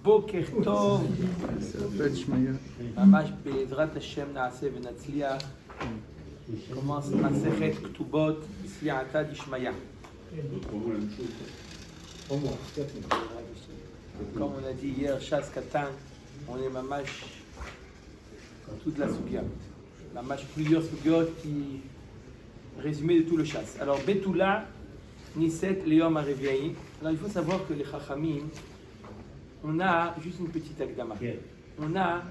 בוקר טוב. ממש בעזרת השם נעשה ונצליח. commence מסכת כתובות בסייעתא דשמיא. Comme on a dit hier, chasse katan, on est mamash toute la sugia. Mamash plusieurs sugiot qui résumé de tout le chasse. Alors Betula Niset Leom Areviaï. Alors il faut savoir que les Chachamim, on a juste une petite akdama. On a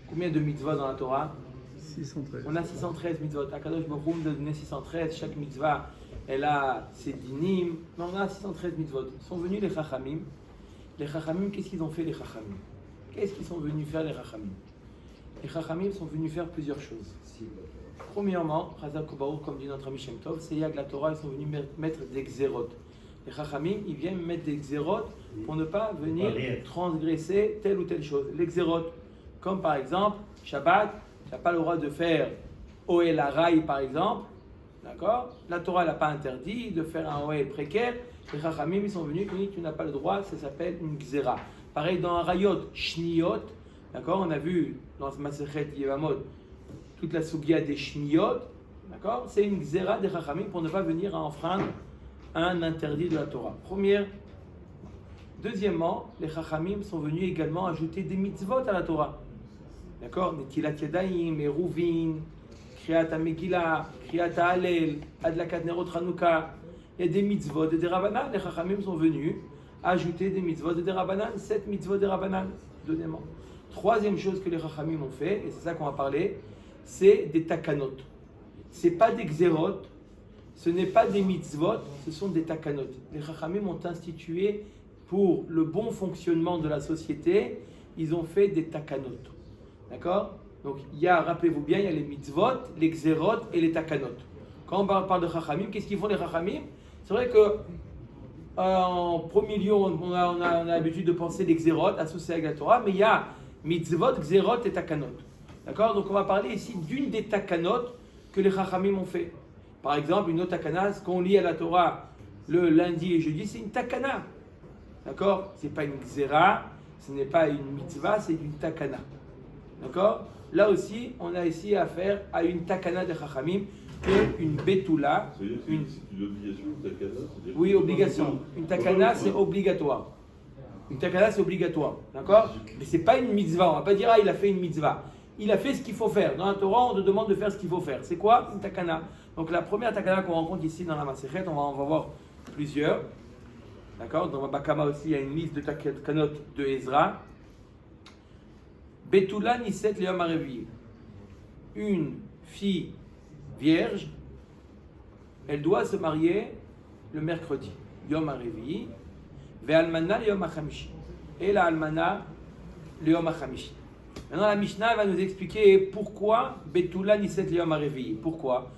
combien de mitzvot dans la Torah? 613. On a 613 mitzvot. Akadosh Baruch Hu nous a donné 613. Chaque mitzvah, elle a ses dinim. Mais on a 613 mitzvot. Sont venus les Chachamim. Les Chachamim, qu'est-ce qu'ils ont fait les Chachamim? Qu'est-ce qu'ils sont venus faire les Chachamim? Les Chachamim sont venus faire plusieurs choses. Premièrement, Chazak Baruch, comme dit notre ami Shem Tov, c'est Yag la Torah, ils sont venus mettre des xérot. Les Chachamim, ils viennent mettre des xérot pour ne pas venir transgresser telle ou telle chose. Les xérot, comme par exemple, Shabbat, tu n'as pas le droit de faire Oel Harai par exemple, d'accord? La Torah n'a pas interdit de faire un Oel précaire. Les Chachamim, ils sont venus, ils disent tu n'as pas le droit, ça s'appelle une xéra. Pareil dans Harayot, Shniot, d'accord? On a vu dans ce Masechet Yevamot toute la sugia des Shniot, d'accord? C'est une xéra des Chachamim pour ne pas venir à enfreindre un interdit de la Torah. Première. Deuxièmement, les Chachamim sont venus également ajouter des mitzvot à la Torah. D'accord? Netilat Yadayim, Eruvin, Kriyat HaMegillah, Kriyat HaHalel, Adlakat Nerot Chanukah. Il y a des mitzvot et des rabbanan. Les Chachamim sont venus ajouter des mitzvot et des rabbanan, 7 mitzvot des rabbanan. Deuxièmement. Troisième chose que les Chachamim ont fait, et c'est ça qu'on va parler, c'est des takanot. Ce n'est pas des xérot, ce n'est pas des mitzvot, ce sont des takanot. Les Chachamim ont institué pour le bon fonctionnement de la société, ils ont fait des takanot. D'accord? Donc il y a, rappelez-vous bien, il y a les mitzvot, les xérot et les takanot. Quand on parle de Chachamim, qu'est-ce qu'ils font les Chachamim? C'est vrai que en premier lieu, on a l'habitude de penser des xérot associés avec la Torah, mais il y a mitzvot, xérot et takanot. D'accord? Donc on va parler ici d'une des takanot que les Chachamim ont fait. Par exemple, une autre takana, ce qu'on lit à la Torah le lundi et jeudi, c'est une takana. D'accord? Ce n'est pas une xéra, ce n'est pas une mitzvah, c'est une takana. D'accord? Là aussi, on a ici affaire à une takana de Chachamim, une betula. C'est une obligation, une takana? Oui, obligation. Une takana, c'est obligatoire. Une takana, c'est obligatoire. D'accord? Mais ce n'est pas une mitzvah. On ne va pas dire, ah, il a fait une mitzvah. Il a fait ce qu'il faut faire. Dans la Torah, on te demande de faire ce qu'il faut faire. C'est quoi une takana? Donc la première takana qu'on rencontre ici dans la Masechet, on va voir plusieurs. D'accord? Dans Bakama aussi, il y a une liste de takanot de Ezra. Betula Niset Leom Arevi. Une fille vierge, elle doit se marier le mercredi. Yom Arevi. Ve'almana Yom HaChamishi. Et la almana le Yom HaChamishi. Maintenant, la Mishnah va nous expliquer pourquoi Betula Niset Yom Arevi. Pourquoi?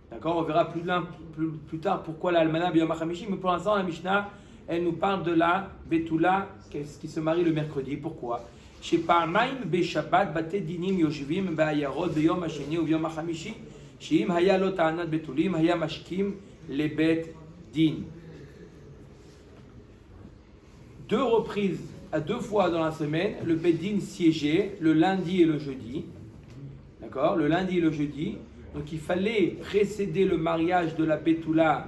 D'accord? On verra plus tard pourquoi la almana Yom HaChamishi. Mais pour l'instant, la Mishnah, elle nous parle de la Betula qui se marie le mercredi. Pourquoi? Chez Parmaim Beshabbat Bate Dinim Yoshvim Ba'ayarot Beyom HaSheni ou Beyom HaChamishi. Sheim Haya Lo Ta'anat Betulim Haya Mashkim Lebet Din. Deux reprises, à 2 fois dans la semaine, le Bedin siégeait le lundi et le jeudi. D'accord? Le lundi et le jeudi. Donc il fallait précéder le mariage de la Betula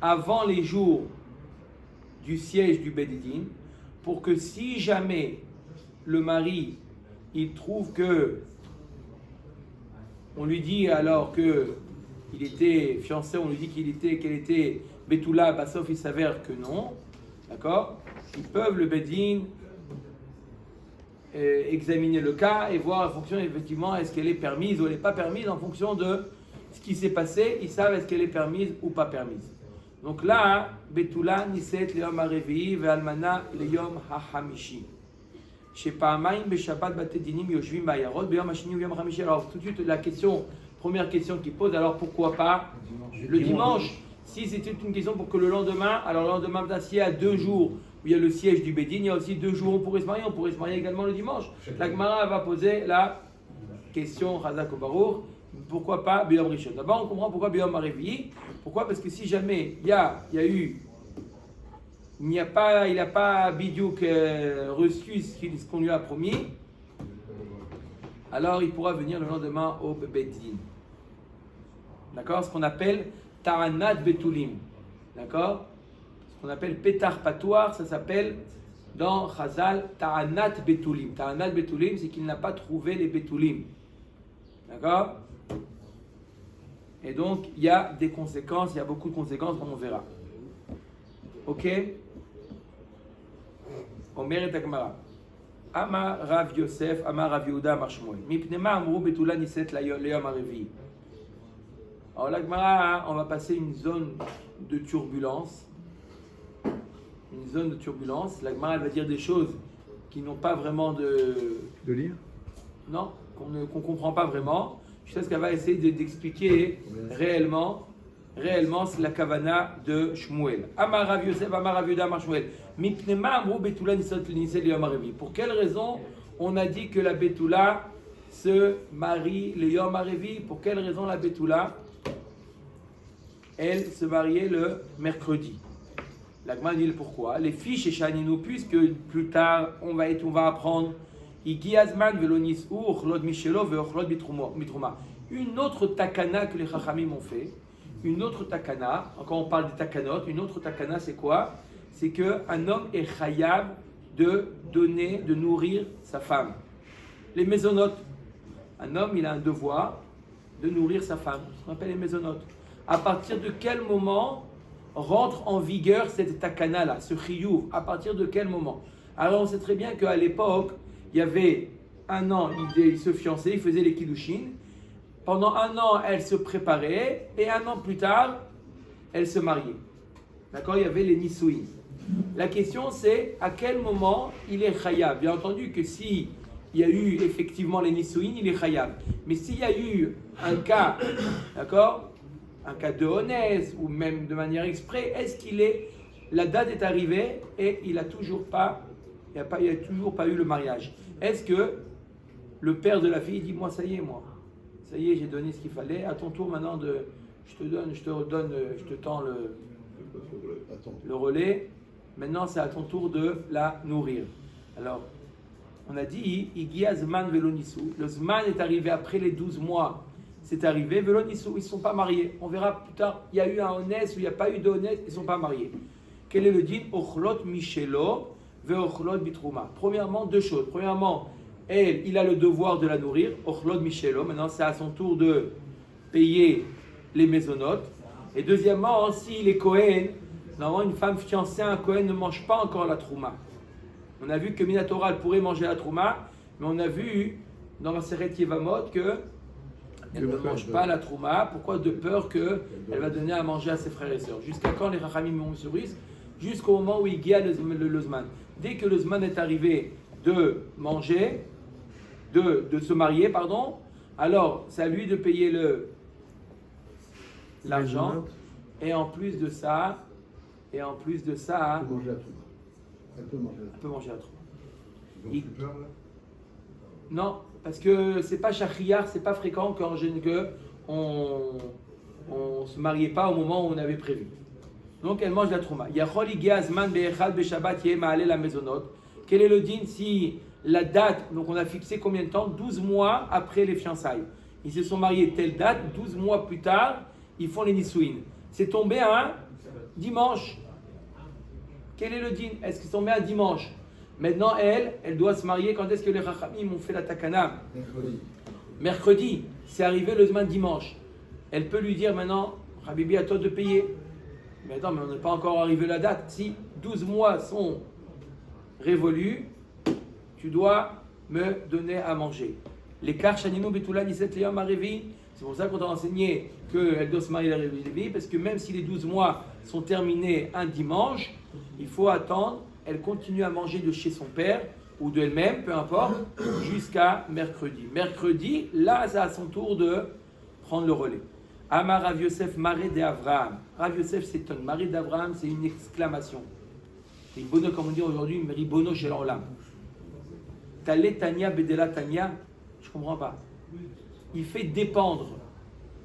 avant les jours du siège du Bedin pour que si jamais le mari, il trouve que on lui dit alors que il était fiancé, on lui dit qu'elle était Betula, bah, sauf il s'avère que non, d'accord? Ils peuvent, le Bedin, examiner le cas et voir en fonction effectivement est-ce qu'elle est permise ou elle n'est pas permise en fonction de ce qui s'est passé, ils savent est-ce qu'elle est permise ou pas permise. Donc là, Betula Niset Leom Arevi Ve'almana Leyom HaChamishi. Chez Pa'amaim Beshabbat Bate Dinim Yoshvim Ba'ayarot Beyom HaSheni ou Yom HaChamishi. Alors tout de suite la première question qui pose, alors pourquoi pas le dimanche? Si c'était une question pour que le lendemain, alors le lendemain, s'il y a 2 jours où il y a le siège du Bedin, il y a aussi 2 jours où on pourrait se marier également le dimanche. La Gemara va poser la question, Chazak Baruch, pourquoi pas Beyom Rishon? D'abord, on comprend pourquoi Beyom Arevi. Pourquoi? Parce que si jamais il y a eu il n'a pas bidiouk reçu ce qu'on lui a promis, alors il pourra venir le lendemain au Beddin. D'accord? Ce qu'on appelle Ta'anat Betulim. D'accord? Ce qu'on appelle Pétar Patoir, ça s'appelle dans Chazal Ta'anat Betulim. Ta'anat Betulim, c'est qu'il n'a pas trouvé les Betulim. D'accord? Et donc, il y a des conséquences, il y a beaucoup de conséquences, comme on verra. Ok? Omer et Agmara. Amar Rav Yosef, Amar Rav Yehuda, Amar Shmuel. Mipnema amrou betula niset leyom harevi. Alors l'Agmara, on va passer une zone de turbulence. Une zone de turbulence. L'Agmara, elle va dire des choses qui n'ont pas vraiment de lire. Non, qu'on comprend pas vraiment. Je sais ce qu'elle va essayer d'expliquer réellement c'est la kavana de Shmuel. Amar Rav Yosef, Amar Rav Yehuda, Amar Shmuel. Mipnema amrou betula niset leyom harevi. Pour quelle raison on a dit que la betula se marie le yom harevi? Pour quelle raison la betula elle se mariait le mercredi? La Gemara dit pourquoi. Les fiches et Shaninu, puisque plus tard on va apprendre une autre takana que les Chachamim ont fait. Une autre takana, encore on parle des takanot, une autre takana c'est quoi? C'est qu'un homme est chayab de donner, de nourrir sa femme. Les mésonotes. Un homme il a un devoir de nourrir sa femme, ce qu'on appelle les mésonotes. À partir de quel moment rentre en vigueur cette takana-là, ce chiyuv? À partir de quel moment? Alors on sait très bien qu'à l'époque, il y avait un an, il se fiançait, il faisait les kiddushin. Pendant un an, elle se préparait, et un an plus tard, elle se mariait. D'accord? Il y avait les nisouïs. La question c'est, à quel moment il est chayab? Bien entendu que si il y a eu effectivement les nisouïs, il est chayab. Mais s'il y a eu un cas, d'accord? Un cas de honnête ou même de manière exprès, est-ce qu'il est, la date est arrivée et il n'y a toujours pas eu le mariage? Est-ce que le père de la fille dit moi ça y est j'ai donné ce qu'il fallait, à ton tour maintenant je te tends le relais, maintenant c'est à ton tour de la nourrir. Alors on a dit Igia Zman Velo Nisou, le Zman est arrivé après les 12 mois. C'est arrivé, Velo Nisou, ils ne sont pas mariés. On verra plus tard, il y a eu un honnête ou il n'y a pas eu d'honnête, ils ne sont pas mariés. Quel est le din? Ochlot Michelo, Veochlot Bitrouma. Premièrement, deux choses. Premièrement, il a le devoir de la nourrir, Ochlot Michelo. Maintenant, c'est à son tour de payer les mésonotes. Et deuxièmement, s'il est Kohen, normalement, une femme fiancée à un Kohen ne mange pas encore la Trouma. On a vu que Minatora pourrait manger la Trouma, mais on a vu dans la Seret Yevamot que elle ne mange pas la trouma. Pourquoi? De peur qu'elle va donner à manger à ses frères et sœurs. Jusqu'à quand les Chachamim ont ce risque? Jusqu'au moment où il guide le Zman. Dès que le Zman est arrivé de manger, de se marier, pardon, alors c'est à lui de payer l'argent. Et en plus de ça, Elle peut manger la trouma. Elle peut manger la trouma. Non, parce que c'est pas shachriar, c'est pas fréquent qu'on se mariait pas au moment où on avait prévu. Donc elle mange la trouma. Yachol igia zman be'echad be'shabbat yeh ma'aleh la mezonot. Quel est le din si la date, donc on a fixé combien de temps? 12 mois après les fiançailles. Ils se sont mariés telle date, 12 mois plus tard, ils font les nisouines. C'est tombé un dimanche. Quel est le din? Est-ce que c'est tombé un dimanche? Maintenant, elle doit se marier. Quand est-ce que les Chachamim ont fait la takana? Mercredi. C'est arrivé le Zman dimanche. Elle peut lui dire maintenant, Habibi, à toi de payer. Mais attends, mais on n'est pas encore arrivé à la date. Si 12 mois sont révolus, tu dois me donner à manger. L'écart Shanino Betula Niset Leyom Harevi, c'est pour ça qu'on t'a enseigné qu'elle doit se marier la Révi, parce que même si les 12 mois sont terminés un dimanche, il faut attendre. Elle continue à manger de chez son père ou de elle-même, peu importe, jusqu'à mercredi. Mercredi, là, c'est à son tour de prendre le relais. Amar Rav Yosef, Maré d'Avraham. Rav Yosef s'étonne. Maré d'Avraham, c'est une exclamation. C'est Ribono, comme on dit aujourd'hui, Ribono chez l'Olam. Talé Tania Bedela Tania, je ne comprends pas. Il fait dépendre.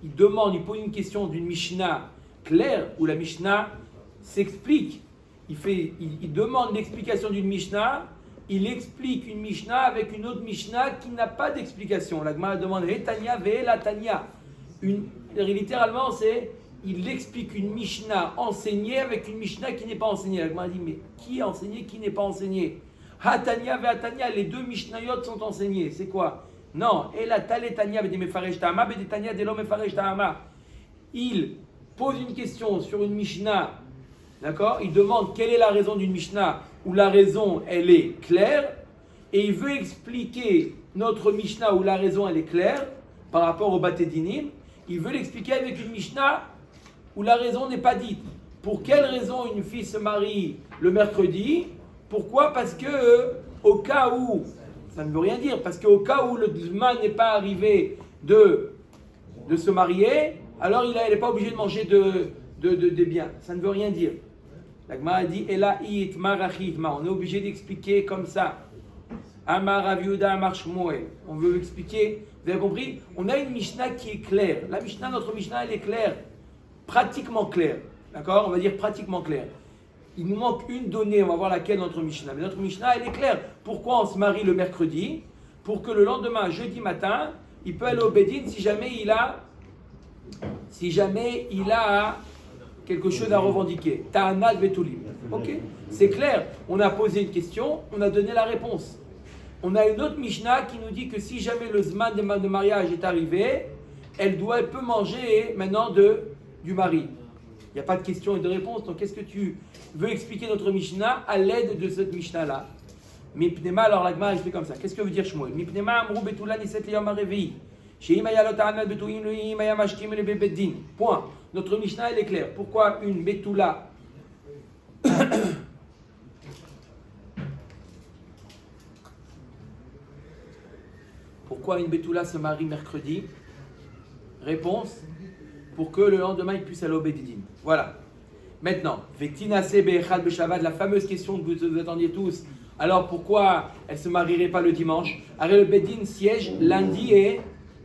Il demande, il pose une question d'une Mishnah claire où la Mishnah s'explique. il demande l'explication d'une Mishnah, il explique une Mishnah avec une autre Mishnah qui n'a pas d'explication. La Gemara demande Hetania ve'ela Tania. Littéralement, c'est il explique une Mishnah enseignée avec une Mishnah qui n'est pas enseignée. La Gemara dit mais qui est enseigné, qui n'est pas enseigné? Hatania ve'atania, les deux Mishnayot sont enseignés. C'est quoi? Non, Ela taletania ve'de mefaresh ta'ama ve'de tania de lo mefaresh ta'ama. Il pose une question sur une Mishnah, d'accord? Il demande quelle est la raison d'une Mishnah où la raison elle est claire, et il veut expliquer notre Mishnah où la raison elle est claire par rapport au Batédinim. Il veut l'expliquer avec une Mishnah où la raison n'est pas dite. Pour quelle raison une fille se marie le mercredi? Pourquoi? Parce que au cas où, ça ne veut rien dire, parce qu'au cas où le Zman n'est pas arrivé de se marier, alors il n'est pas obligé de manger des biens. Ça ne veut rien dire. La Gemara a dit Ela itma rachitma. On est obligé d'expliquer comme ça. Amar Rav Yehuda Amar Shmuel. On veut expliquer. Vous avez compris? On a une Mishnah qui est claire. La Mishnah, notre Mishnah, elle est claire. Pratiquement claire. D'accord? On va dire pratiquement claire. Il nous manque une donnée, on va voir laquelle notre Mishnah. Mais notre Mishnah, elle est claire. Pourquoi on se marie le mercredi? Pour que le lendemain, jeudi matin, il peut aller au Bédine si jamais il a quelque chose à revendiquer. Ta'anad betulim. Ok? C'est clair. On a posé une question, on a donné la réponse. On a une autre Mishnah qui nous dit que si jamais le Zman de mariage est arrivé, elle peut manger maintenant du mari. Il n'y a pas de question et de réponse. Donc, qu'est-ce que tu veux expliquer notre Mishnah à l'aide de cette Mishnah-là? Mipnema, alors la Gemara explique comme ça. Qu'est-ce que veut dire Shmuel? Mipnema amrou betula niset liyom harevi'i. She'imaya lo ta'anad betulim lo'imaya mashkim le bebeddin. Point. Notre Mishnah, elle est claire. Pourquoi une betula Pourquoi une betula se marie mercredi? Réponse, pour que le lendemain il puisse aller au Bédidin. Voilà. Maintenant, la fameuse question que vous attendiez tous. Alors pourquoi elle ne se marierait pas le dimanche? Alors le Bédin siège lundi et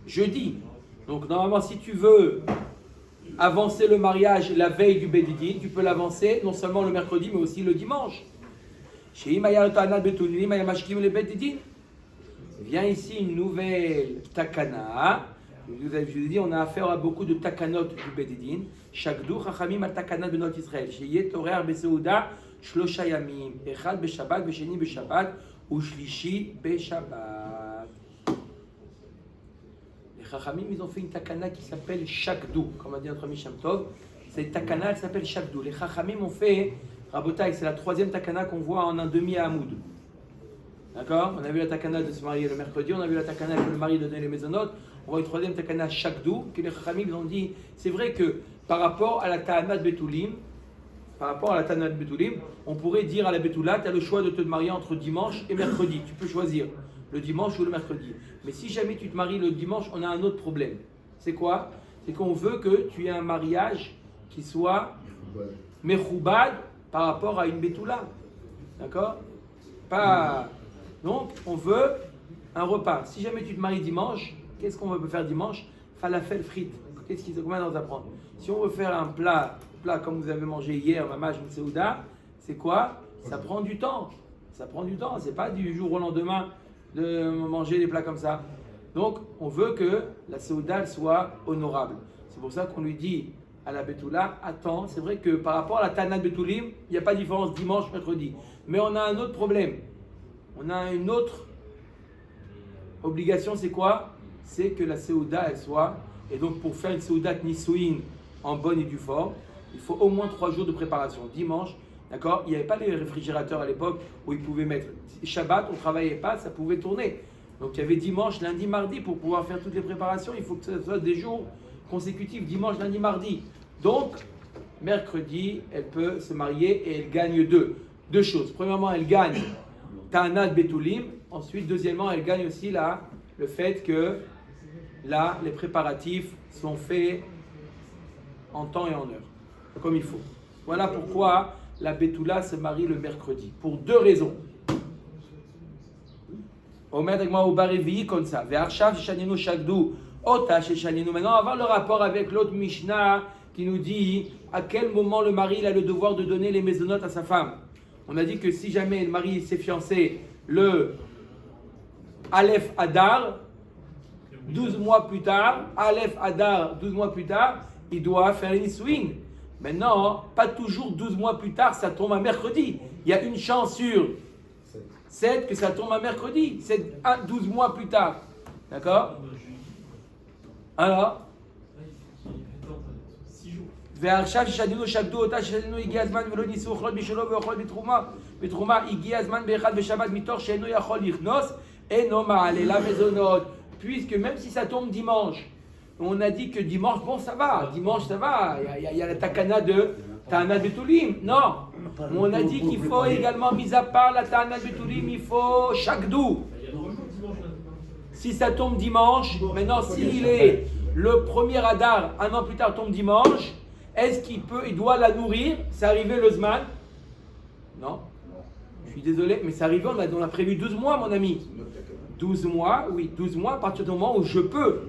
jeudi. Donc normalement, si tu veux avancer le mariage la veille du Bédidin, tu peux l'avancer non seulement le mercredi, mais aussi le dimanche. Vient ici une nouvelle takana. Je vous ai dit, on a affaire à beaucoup de takanot du Bédidin. Shagdu chachamim al takanat benot Israël. Sheyeh torer beseuda shlosha yamim. Echad beshabbat, besheni beshabbat, ou shlishi beshabbat. Les chachamim, ils ont fait une takana qui s'appelle Shagdu, comme a dit notre ami Shem Tov. Cette takana, elle s'appelle Shagdu. Les chachamim ont fait, Rabotai, c'est la troisième takana qu'on voit en un demi à Hamoud. D'accord? On a vu la takana de se marier le mercredi, on a vu la takana que le mari donnait les maisonnotes. On voit une troisième takana Shagdu, que les chachamim ont dit, c'est vrai que par rapport à la ta'anat betulim, on pourrait dire à la betula, tu as le choix de te marier entre dimanche et mercredi. Tu peux choisir le dimanche ou le mercredi. Mais si jamais tu te maries le dimanche, on a un autre problème. C'est quoi? C'est qu'on veut que tu aies un mariage qui soit mechoubad par rapport à une betula. D'accord? Donc, on veut un repas. Si jamais tu te maries dimanche, qu'est-ce qu'on veut faire dimanche? Falafel frites. Combien on apprend? Si on veut faire un plat comme vous avez mangé hier, mamage ou seouda, c'est quoi? Ça prend du temps. Ça prend du temps. C'est pas du jour au lendemain de manger des plats comme ça. Donc, on veut que la seouda soit honorable. C'est pour ça qu'on lui dit à la betula, attends, c'est vrai que par rapport à la tanat betulim, il n'y a pas de différence dimanche, mercredi. Mais on a un autre problème. On a une autre obligation, c'est quoi? C'est que la seouda, elle soit, et donc pour faire une seouda nisouin en bonne et due forme, il faut au moins 3 jours de préparation. Dimanche, d'accord? Il n'y avait pas les réfrigérateurs à l'époque où ils pouvaient mettre. Shabbat, on ne travaillait pas, ça pouvait tourner. Donc il y avait dimanche, lundi, mardi pour pouvoir faire toutes les préparations. Il faut que ce soit des jours consécutifs, dimanche, lundi, mardi. Donc, mercredi, elle peut se marier et elle gagne deux choses. Premièrement, elle gagne Ta'anat betulim. Ensuite, deuxièmement, elle gagne aussi le fait que là, les préparatifs sont faits en temps et en heure, comme il faut. Voilà pourquoi la betula se marie le mercredi. Pour 2 raisons. Maintenant, on va avoir le rapport avec l'autre Mishnah qui nous dit à quel moment le mari il a le devoir de donner les maisonnotes à sa femme. On a dit que si jamais le mari s'est fiancé le Aleph Adar, 12 mois plus tard, Aleph Adar, 12 mois plus tard, il doit faire les Nisouin. Maintenant, pas toujours 12 mois plus tard, ça tombe un mercredi. Il y a une chance sur 7 que ça tombe un mercredi. C'est 12 mois plus tard. D'accord? Alors ועכשיו ששדדו שבדו אותה ששדדנו הגיע הזמן ולא ניסו אוכלות בשלו ואוכלות בתרומה הגיע הזמן באחד בשבת מתוך שאינו יכול לכנוס אינו מעלה למזונות. Puisque même si ça tombe dimanche, on a dit que dimanche, bon ça va, il y a la takana de Ta'anat Betulim. Non, on a dit qu'il faut également, mis à part la Ta'anat Betulim, il faut Shakdou. Si ça tombe dimanche, maintenant s'il est le premier Adar, un an plus tard tombe dimanche, est-ce il doit la nourrir? C'est arrivé le Zman? Non. Je suis désolé, mais c'est arrivé, on a prévu 12 mois, mon ami. 12 mois, oui, 12 mois à partir du moment où je peux.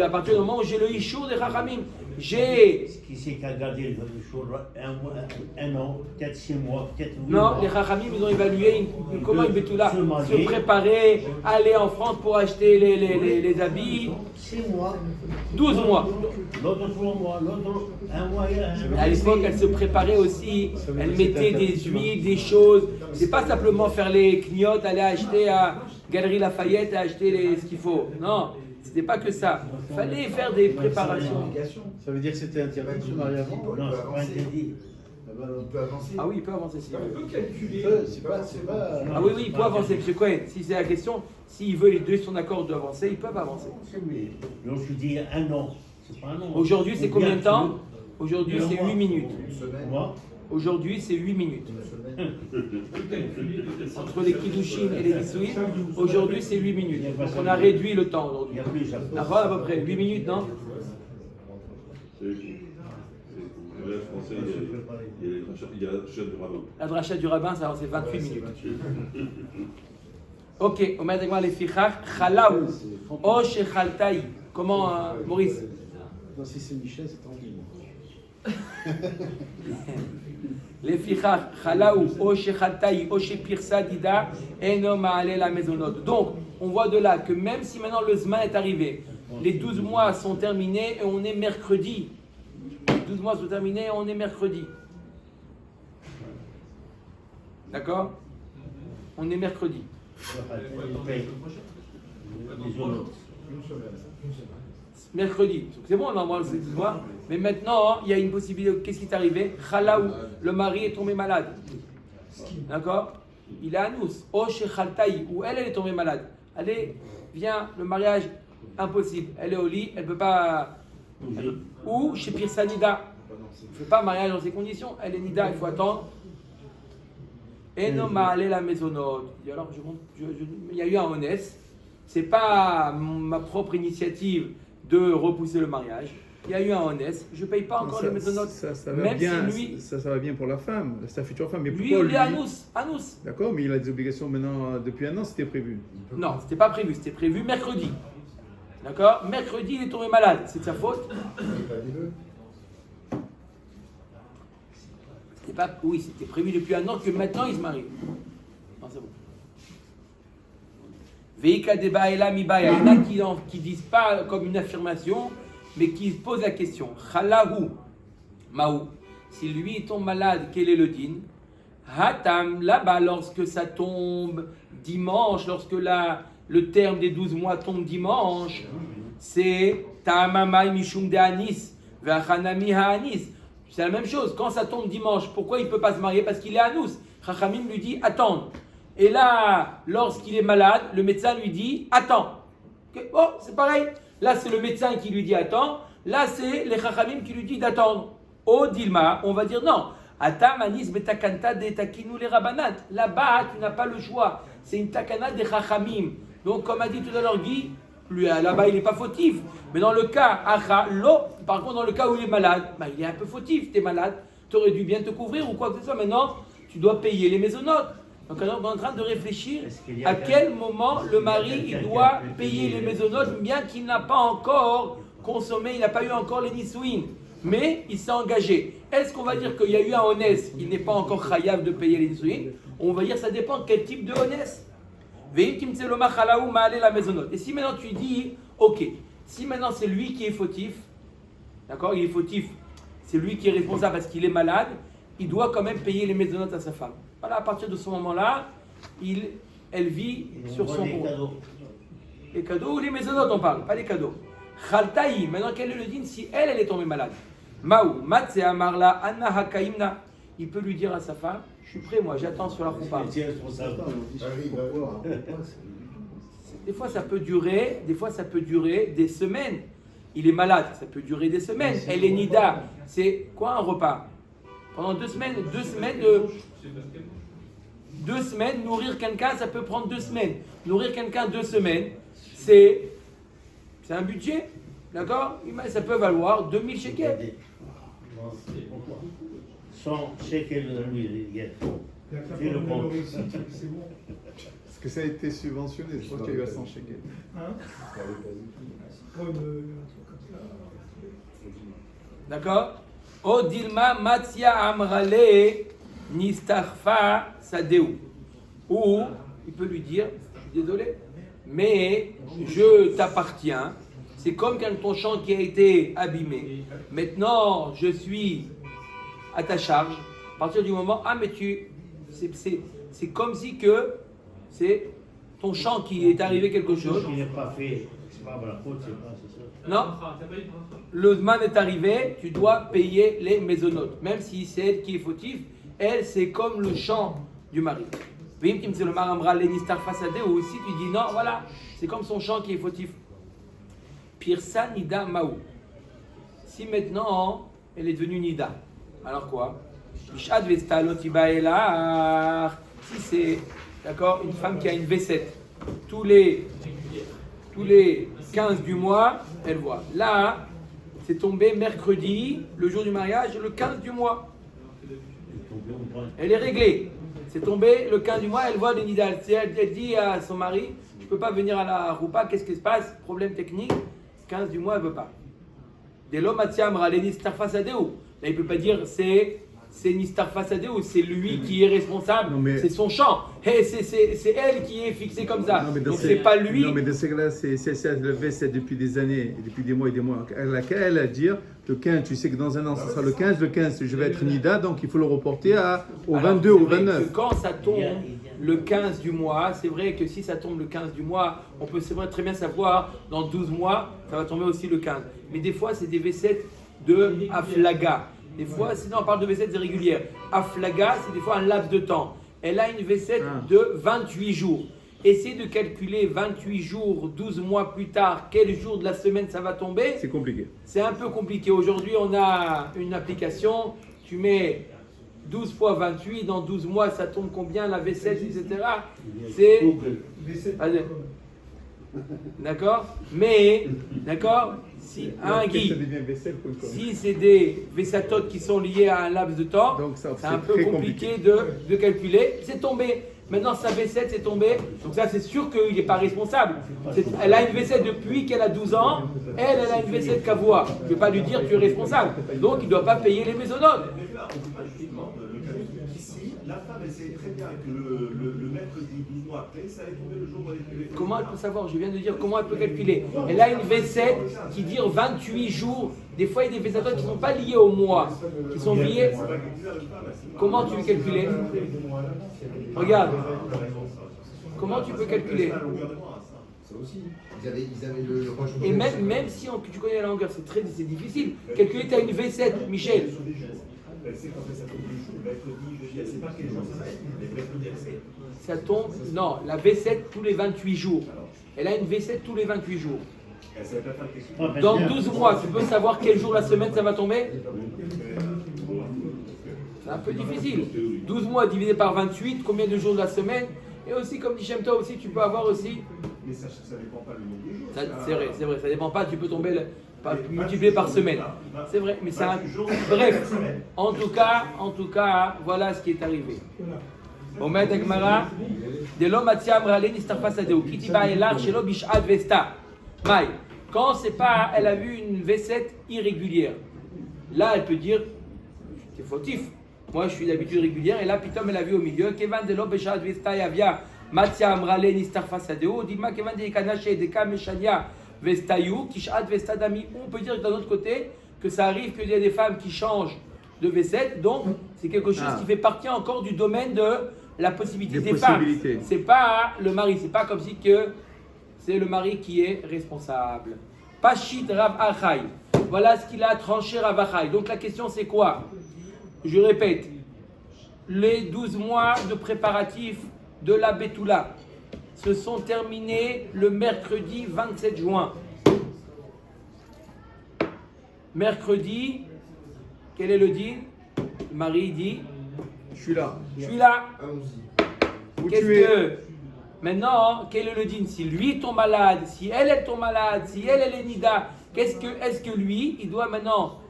À partir du moment où j'ai le Ishour des Chachamim. J'ai. Qui c'est qui a gardé le Ishour un an, peut-être 6 mois, peut-être 8 non, mois. les Chachamim, ils ont évalué comment ils Betula se préparer, aller en France pour acheter les habits. 6 mois. 12 mois. L'autre 3 mois, l'autre 1 mois. À l'époque, elle se préparait aussi, elle mettait des huiles, des choses. C'est pas simplement faire les clignotes, aller acheter à Galerie Lafayette et acheter ce qu'il faut. Non, c'était pas que ça. Il fallait faire des préparations. Ça veut dire que c'était interdit de se marier avant? Non, c'est pas interdit. Il peut avancer. Ah oui, il peut avancer. Si. Il peut calculer. C'est pas. Ah oui, il peut avancer, M. Cohen. Si c'est la question, s'il veut les deux sont d'accord d'avancer, ils peuvent avancer. Donc je dis 1 an. C'est pas un an. Aujourd'hui, c'est combien de temps? Aujourd'hui, c'est 8 minutes. Moi Aujourd'hui, c'est 8 minutes. Entre les Kiddushin et les Nisouin, aujourd'hui, c'est 8 minutes. Donc, on a réduit le temps aujourd'hui. Il y a plus, À peu près 8 minutes, non? Le français, il y a la chaîne du rabbin. La dracha du rabbin, ça c'est 28 minutes. Ok, on met avec moi les fichach, chalaou, o shechaltaï. Comment, Maurice? Non, si c'est Michel, c'est tant mieux. Les fichach, chalaou, o shechaltaï, o shepirsa dida, eno ma'ale la maisonnote. Donc, on voit de là que même si maintenant le Zman est arrivé, les 12 mois sont terminés et on est mercredi. 12 mois sont terminés, on est mercredi. D'accord? On est mercredi. Mercredi. C'est bon, normalement, c'est 12 mois. Mais maintenant, il y a une possibilité. Qu'est-ce qui est arrivé? Khalaou, le mari est tombé malade. D'accord? Il est à nous. Oh, chez Khaltaï, où elle est tombée malade. Allez, viens, le mariage, impossible. Elle est au lit, elle ne peut pas. Ou chez Pirsa Nida. Il ne fait pas mariage dans ces conditions. Elle est Nida, il faut attendre. Et non, aller la maisonnote. Alors, il y a eu un honnête. Ce n'est pas ma propre initiative de repousser le mariage. Il y a eu un honnête. Je ne paye pas encore les maisonnotes. Ça va même bien, si lui. ça va bien pour la femme, sa future femme. Mais Lui, pourquoi il est à nous. D'accord, mais il a des obligations maintenant depuis 1 an, c'était prévu. Non, c'était pas prévu. C'était prévu mercredi. D'accord? Mercredi, il est tombé malade. C'est de sa faute? C'était pas... Oui, c'était prévu depuis 1 an que maintenant il se marie. Non, c'est bon. Veika deba ela mibaya. Il y en a qui disent pas comme une affirmation, mais qui posent la question. Chalahu maou. Si lui il tombe malade, quel est le din? Hatam, là-bas, lorsque ça tombe dimanche, lorsque le terme des 12 mois tombe dimanche, c'est Ta'amamai Mishum de Anis, Ve'achanami Ha'anis. C'est la même chose. Quand ça tombe dimanche, pourquoi il ne peut pas se marier? Parce qu'il est à nous. Chachamim lui dit attends. Et là, lorsqu'il est malade, le médecin lui dit attends. Okay. Bon, c'est pareil. Là, c'est le médecin qui lui dit attends. Là, c'est les Chachamim qui lui dit d'attendre. Au Dilma, on va dire non. Atamanis betakanta de takinu les rabanat. Là-bas, tu n'as pas le choix. C'est une takana des Chachamim. Donc, comme a dit tout à l'heure Guy, lui là-bas il n'est pas fautif. Mais dans le cas par contre, dans le cas où il est malade, il est un peu fautif. Tu es malade, tu aurais dû bien te couvrir ou quoi que ce soit. Maintenant, tu dois payer les maisonnotes. Donc, on est en train de réfléchir à quel moment le mari il doit payer les maisonnotes, bien qu'il n'a pas encore consommé, il n'a pas eu encore les nisouines. mais il s'est engagé. Est-ce qu'on va dire qu'il y a eu un honest, il n'est pas encore chayav de payer les nisuin? On va dire ça dépend quel type de honest. Et si maintenant tu dis, ok, si maintenant c'est lui qui est fautif, d'accord, il est fautif, c'est lui qui est responsable parce qu'il est malade, il doit quand même payer les maisonnotes à sa femme. Voilà, à partir de ce moment-là, elle vit sur son compte. Les cadeaux ou les maisonnotes, on parle, pas les cadeaux. Khaltaï, maintenant quel est le din si elle est tombée malade? Maou, Matse Amarla, Anna Hakaimna. Il peut lui dire à sa femme, je suis prêt, moi, j'attends sur la roupa. Des fois, ça peut durer des semaines. Il est malade, ça peut durer des semaines. Elle est nida. C'est quoi un repas? Pendant 2 semaines, 2 semaines, nourrir quelqu'un, ça peut prendre 2 semaines. Nourrir quelqu'un 2 semaines, c'est un budget, d'accord? Ça peut valoir 2000 shekels. 100 shekels de lui, c'est le compte. Est-ce que ça a été subventionné? Je crois qu'il y a eu à 100 shekels. D'accord? Odilma Matia Amrale Nistarfa Sadeu. Ou il peut lui dire, je suis désolé, mais je t'appartiens. C'est comme quand ton champ qui a été abîmé. Maintenant, je suis à ta charge. À partir du moment, mais c'est comme si que c'est ton champ qui est arrivé quelque chose. Il n'est pas fait, c'est pas la faute, c'est pas, c'est ça. Non, le man est arrivé, tu dois payer les maisonnotes. Même si c'est elle qui est fautive, elle c'est comme le champ du mari. Ou aussi tu dis non, voilà, c'est comme son champ qui est fautif. Pirsa Nida Maou. Si maintenant elle est devenue Nida, alors quoi? Si c'est, d'accord, une femme qui a une V7, tous les 15 du mois, elle voit. Là, c'est tombé mercredi, le jour du mariage, le 15 du mois. Elle est réglée. C'est tombé le 15 du mois, elle voit le Nidal. Elle dit à son mari, je ne peux pas venir à la roupa, qu'est-ce qui se passe? Problème technique, 15 du mois, elle ne veut pas. Dès l'homme à Tiamra, les Nistarfa Sadeu. Là, il ne peut pas dire c'est Nistarfa Sadeu, c'est lui qui est responsable, c'est son champ. Hey, c'est elle qui est fixée comme ça. Donc c'est pas lui. Non, mais dans ce cas-là, c'est le V7 depuis des années, depuis des mois et des mois. Elle a dire le 15, tu sais que dans un an, ce sera le 15, je vais être Nida, donc il faut le reporter au 22 ou au 29. Quand ça tombe le 15 du mois, c'est vrai que si ça tombe le 15 du mois, on peut très bien savoir, dans 12 mois, ça va tomber aussi le 15. Mais des fois, c'est des V7 de Aflaga. Des fois, sinon on parle de V7 régulière. Aflaga, c'est des fois un laps de temps. Elle a une V7 de 28 jours. Essayez de calculer 28 jours, 12 mois plus tard, quel jour de la semaine ça va tomber. C'est compliqué. C'est un peu compliqué. Aujourd'hui, on a une application, tu mets 12 fois 28, dans 12 mois, ça tombe combien la V7, etc. C'est... D'accord? Mais, d'accord? Si c'est des Vessatot qui sont liés à un laps de temps, c'est un peu compliqué de calculer. C'est tombé. Maintenant, sa V7 c'est tombé. Donc ça, c'est sûr qu'il n'est pas responsable. Elle a une V7 depuis qu'elle a 12 ans. Elle a une V7 qu'à voir. Je ne vais pas lui dire tu es responsable. Donc, il ne doit pas payer les maisonnotes. La femme, elle sait très bien que le mercredi 12 mois après, ça allait tomber le jour où elle est privée. Comment elle peut savoir? Je viens de dire comment elle peut calculer. Elle a une V7 qui dure 28 jours. Des fois, il y a des V7 qui ne sont pas liés au mois, qui sont liés. Comment tu veux calculer? Regarde. Comment tu peux calculer? Ça aussi. Ils avaient le Et même si tu connais la longueur, c'est difficile. Calculer, tu as une V7, Michel. Elle sait quand ça tombe le jour, mercredi, jeudi, elle ne sait pas quel jour ça va être. Mais mercredi, elle sait. Ça tombe, non, la V7 tous les 28 jours. Elle a une V7 tous les 28 jours. Elle savait pas faire quelque chose. Dans 12 mois, tu peux savoir quel jour la semaine ça va tomber? C'est un peu difficile. 12 mois divisé par 28, combien de jours de la semaine? Et aussi, comme dit Shem Tov aussi, tu peux avoir aussi... Mais ça ne dépend pas le nombre de jours. C'est vrai, ça dépend pas, tu peux tomber... multiplié par semaine. C'est vrai, mais c'est un... Bref, en tout cas, voilà ce qui est arrivé. Omed Agmara, de l'homme atiam rale nistarfa sadeu, kitiba elar shelo bishad vesta. Maï, quand c'est pas, elle a vu une V7 irrégulière. Là, elle peut dire, c'est fautif. Moi, je suis d'habitude régulière, et là, Pitom, elle a vu au milieu, Kevan de l'Obeshat Vestaya Via, Matia Amrale Nistar Fasadeo, Dima Kevan de Kanache, Deka Meshania Vestayou, Kishat Vestadami. On peut dire d'un autre côté que ça arrive qu'il y a des femmes qui changent de vaisselle, donc c'est quelque chose qui fait partie encore du domaine de la possibilité des femmes. C'est pas le mari, c'est pas comme si que c'est le mari qui est responsable. Pashit Rav Achai. Voilà ce qu'il a tranché Rav Achai. Donc la question c'est quoi? Je répète, les 12 mois de préparatifs de la Betula se sont terminés le mercredi 27 juin. Mercredi, quel est le din? Marie dit, Je suis là. je suis là. Allons-y. Où Qu'est-ce tu es? que... Maintenant, quel est le din? Si lui tombe malade, si elle tombe malade, si elle est nida, est-ce que lui, il doit maintenant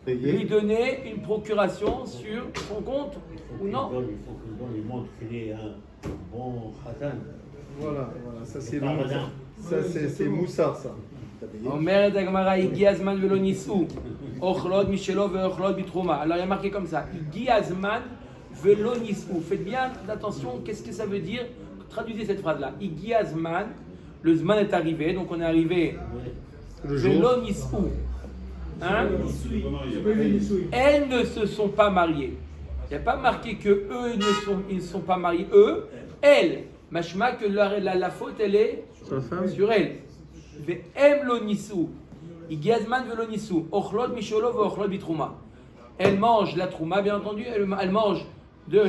lui donner une procuration sur son compte ou non? Il faut que le don lui montre qu'il est un bon khatan. Voilà, ça c'est Pas le radin. ça c'est Moussard ça. אומרת הגמרא, הגיע הזמן ולא נישאו, אוכלות משלו ואוכלות בתרומה. Alors il y a marqué comme ça, הגיע הזמן ולא נישאו. Faites bien attention, qu'est-ce que ça veut dire? Traduisez cette phrase-là. הגיע הזמן, le zman est arrivé, donc on est arrivé Le jour. ולא נישאו. Hein? Elles ne se sont pas mariées. Il n'y a pas marqué que eux ils ne sont pas mariés. Eux, elles. Mashma que la faute elle est Sa femme. sur elle. Ve'em lo nisou. Igiazman velo nisou. Ochlot misholo ve'ochlot bitrouma. Elle mange la trouma, bien entendu. Elle mange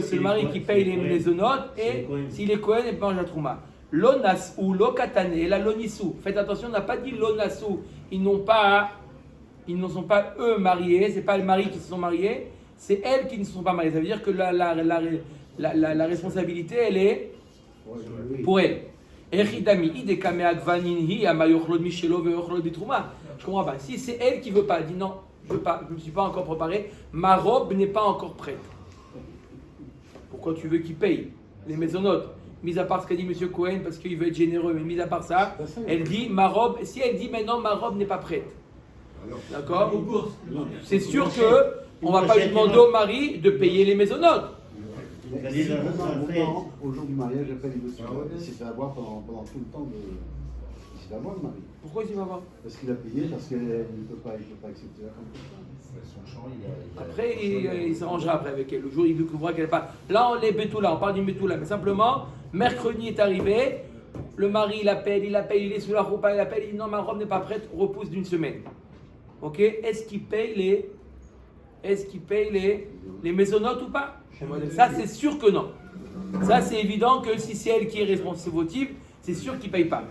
c'est le mari qui paye les maisonnotes. Et s'il est Kohen, elle mange la trouma. Lo nasou, lo katane, la lo nisou. Faites attention, on n'a pas dit lo nasou. Ils ne sont pas eux mariés. C'est pas les maris qui se sont mariés. C'est elles qui ne se sont pas mariées. Ça veut dire que la responsabilité, elle est pour elle. Je comprends pas. Si c'est elle qui veut pas, elle dit non, je veux pas, je ne me suis pas encore préparé, ma robe n'est pas encore prête. Pourquoi tu veux qu'il paye les maisonnotes? Mis à part ce qu'a dit M. Cohen parce qu'il veut être généreux, mais mis à part ça, elle dit ma robe. Si elle dit maintenant ma robe n'est pas prête, d'accord? C'est sûr que on va pas lui demander au mari de payer les maisonnotes. Au jour du mariage, après les dossiers, il s'est fait avoir pendant tout le temps il s'est fait avoir le mari. Pourquoi il va voir? Parce qu'il a payé, parce qu'il ne peut pas accepter la femme. Après, il s'arrangera après avec elle. Le jour où il découvrira qu'elle n'est pas. Là, on est Betula, on parle du Betula. Mais simplement, mercredi est arrivé, le mari il appelle, il est sous la roupa, il appelle, il dit non, ma robe n'est pas prête, repousse d'une semaine. Ok? Est-ce qu'il paye les maisonnotes ou pas? Ça, c'est sûr que non. Ça, c'est évident que si c'est elle qui est responsable, c'est sûr qu'il ne paye pas.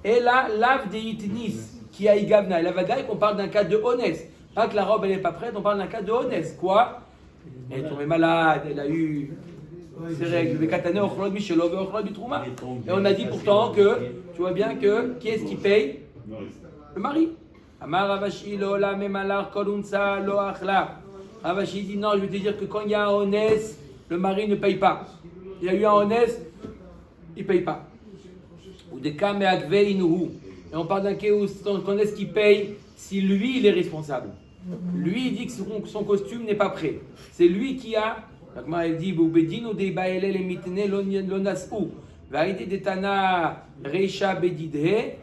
Et là, lave des itnis qui a igavna. Et la vadaï, on parle d'un cas de honnête. Pas que la robe elle n'est pas prête, on parle d'un cas de honnête. Quoi? Elle est tombée malade, elle a eu ses règles. Et on a dit pourtant que, tu vois bien que, qui est-ce qui paye? Le mari. Amar Ravashi lo la memalar kolunsa lo achla. Ravashi dit non, je vais te dire que quand il y a un honnête, le mari ne paye pas. Il y a eu un honnête, il ne paye pas. Ou des cas mais agve inuhu. Et on parle d'un cas où on est-ce qui paye si lui il est responsable. Lui il dit que son costume n'est pas prêt. C'est lui qui a. Donc il dit bedino de baele le mitne lonasu. Vaide de tana reisha bedidhe,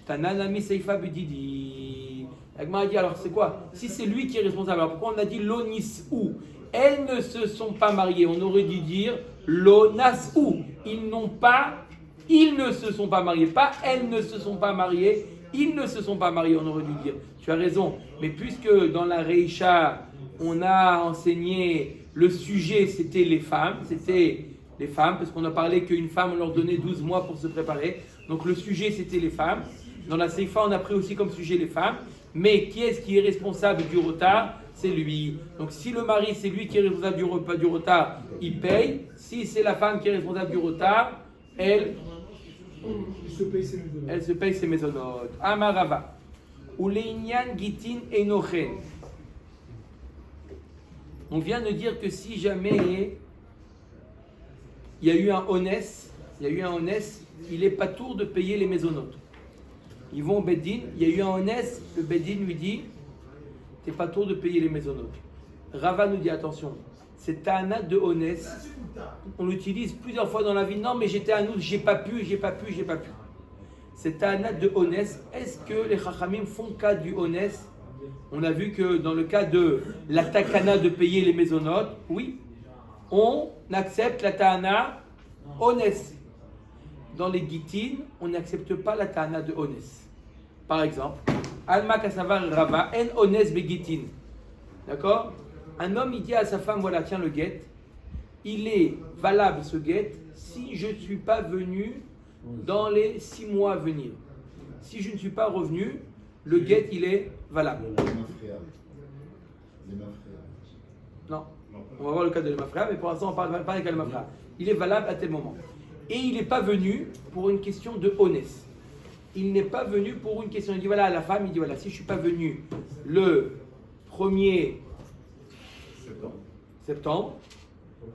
tana nami seifa bedidi. Agma dit alors c'est quoi? Si c'est lui qui est responsable, alors pourquoi on a dit lonisou? Elles ne se sont pas mariées. On aurait dû dire lonasou. Ils ne se sont pas mariés. Pas elles ne se sont pas mariées. Ils ne se sont pas mariés. On aurait dû dire. Tu as raison. Mais puisque dans la Reisha, on a enseigné le sujet, c'était les femmes. Parce qu'on a parlé qu'une femme, on leur donnait 12 mois pour se préparer. Donc le sujet, c'était les femmes. Dans la Seifa, on a pris aussi comme sujet les femmes. Mais qui est-ce qui est responsable du retard? C'est lui. Donc si le mari, c'est lui qui est responsable du retard, il paye. Si c'est la femme qui est responsable du retard, elle se paye ses maisonnotes. Amarava. Uleinian gitin enochen. On vient de dire que si jamais il y a eu un honnête, il est pas tour de payer les maisonnotes. Ils vont au Beddin, il y a eu un honnête, le Beddin lui dit t'es pas tôt de payer les maisonnotes. Rava nous dit attention, c'est ta'ana de Onès, on l'utilise plusieurs fois dans la vie. Non, mais j'étais à nous, j'ai pas pu. C'est ta'ana de Onès. Est-ce que les Chachamim font cas du Onès? On a vu que dans le cas de la takana de payer les maisonnotes, oui, on accepte la ta'ana Onès. Dans les Gitin, on n'accepte pas la ta'ana de Onès. Par exemple, Alma Kasavar Rava, en Onès Begitin. D'accord? Un homme, il dit à sa femme, voilà, tiens le guet, il est valable ce guet si je ne suis pas venu dans les 6 mois à venir. Si je ne suis pas revenu, le guet, il est valable. Non, on va voir le cas de l'Emafréa, mais pour l'instant, on parle pas du cas de l'Emafréa. Il est valable à tel moment. Et il n'est pas venu pour une question de honnêteté. Il n'est pas venu pour une question. Il dit voilà, à la femme, il dit voilà, si je ne suis pas venu le 1er septembre,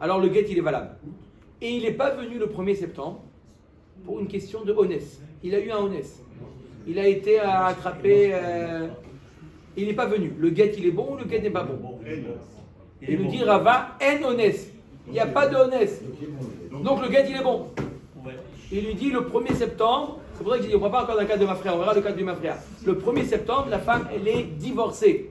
alors le guet il est valable. Et il n'est pas venu le 1er septembre pour une question de honnêteté. Il a eu un honnêteté. Il a été attrapé. Il n'est pas venu. Le guet il est bon ou le guet n'est pas bon? Il nous dit Rava, en honnêteté. Il n'y a pas de honnêteté. Donc le guet il est bon. Il lui dit le 1er septembre, c'est pour ça que j'ai dit on ne voit pas encore d'un cas de ma frère, on verra le cas de ma frère. Le 1er septembre, la femme elle est divorcée.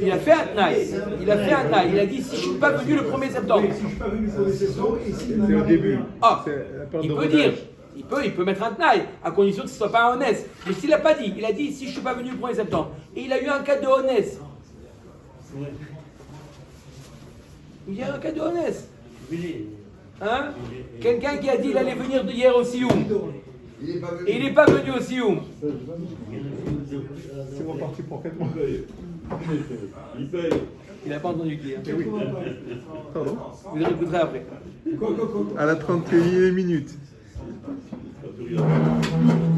Il a fait un tnaï. Il a dit si je ne suis pas venu le 1er septembre. Si je ne suis pas venu pour les saisons, et si C'est au début. Ah, C'est la période il de peut rodage. dire, il peut mettre un tnaï, à condition que ce ne soit pas un honnête. Mais s'il n'a pas dit, il a dit si je ne suis pas venu le 1er septembre. Et il a eu un cas de honnête. Il y a un cas de honnête. Hein? Quelqu'un qui a dit qu'il allait venir hier au Sioum. Et il n'est pas venu au Sioum. C'est reparti pour 4 mois. Il paye. Il n'a pas entendu qui. Hein. Pardon. Vous le réécouterez après. À la 31e minute.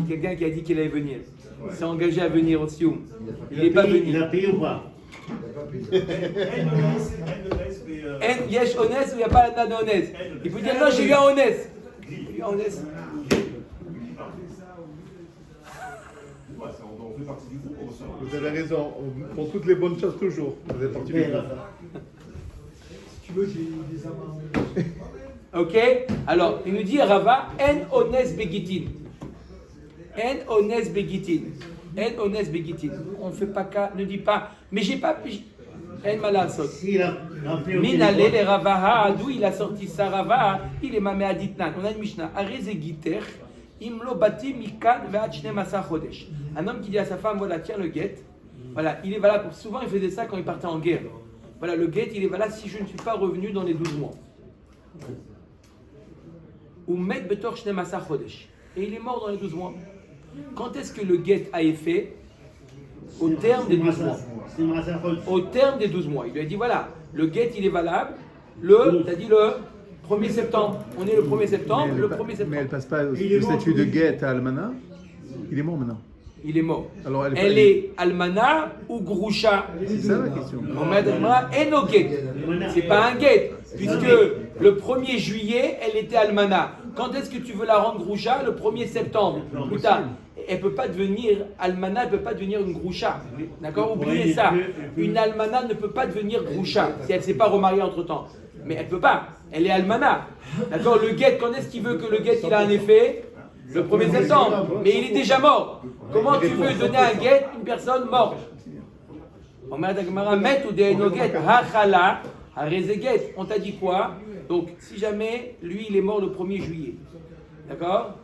Quelqu'un qui a dit qu'il allait venir. Il s'est engagé à venir au Sioum. Il n'est pas venu. Il a payé ou pas? En yesh honnête ou il n'y a pas la de honnête? Il peut dire non, j'ai eu un honnête. J'ai eu un honnête. On fait partie du groupe, on reçoit. Vous avez raison. Pour toutes les bonnes choses, toujours. Vous êtes parti du groupe. Si tu veux, j'ai des amants. Ok? Alors, il nous dit Rava, en honnête begitin. En honnête begitin. En honnête begitin. On ne fait pas cas, ne dit pas, mais j'ai pas. En malasot. S'il a appelé au Minale téléphone, le Ravaha, d'où il a sorti sa Rava, il est mamé aditnan. On a une Mishnah. Areze giter, imlo bati mikan ve'at shne masa chodesh. Un homme qui dit à sa femme, voilà, tiens le guet. Voilà, il est valable. Pour... Souvent, il faisait ça quand il partait en guerre. Voilà, le guet, il est valable si je ne suis pas revenu dans les 12 mois. Ou met betor shne masa chodesh. Et il est mort dans les 12 mois. Quand est-ce que le guet a effet? Au terme des 12 mois. Au terme des 12 mois. Il lui a dit voilà, le guet il est valable, t'as dit le 1er septembre. On est le 1er septembre, le 1er septembre. Mais elle passe pas au statut de guet à Almana. Il est mort maintenant. Il est mort. Alors elle est almana ou groucha? C'est ça la question. On met eno guet. C'est pas un guet, puisque le 1er juillet, elle était almana. Quand est-ce que tu veux la rendre groucha? Le 1er septembre. Putain, elle ne peut pas devenir almana, elle ne peut pas devenir une groucha. D'accord? Oubliez ça. Une almana ne peut pas devenir groucha si elle ne s'est pas remariée entre-temps. Mais elle ne peut pas. Elle est almana. D'accord? Le guet, quand est-ce qu'il veut que le guet il a un effet? Le 1er septembre. Mais il est déjà mort. Comment tu veux donner un guet à une personne morte? On t'a dit quoi? Donc, si jamais lui il est mort le 1er juillet, d'accord?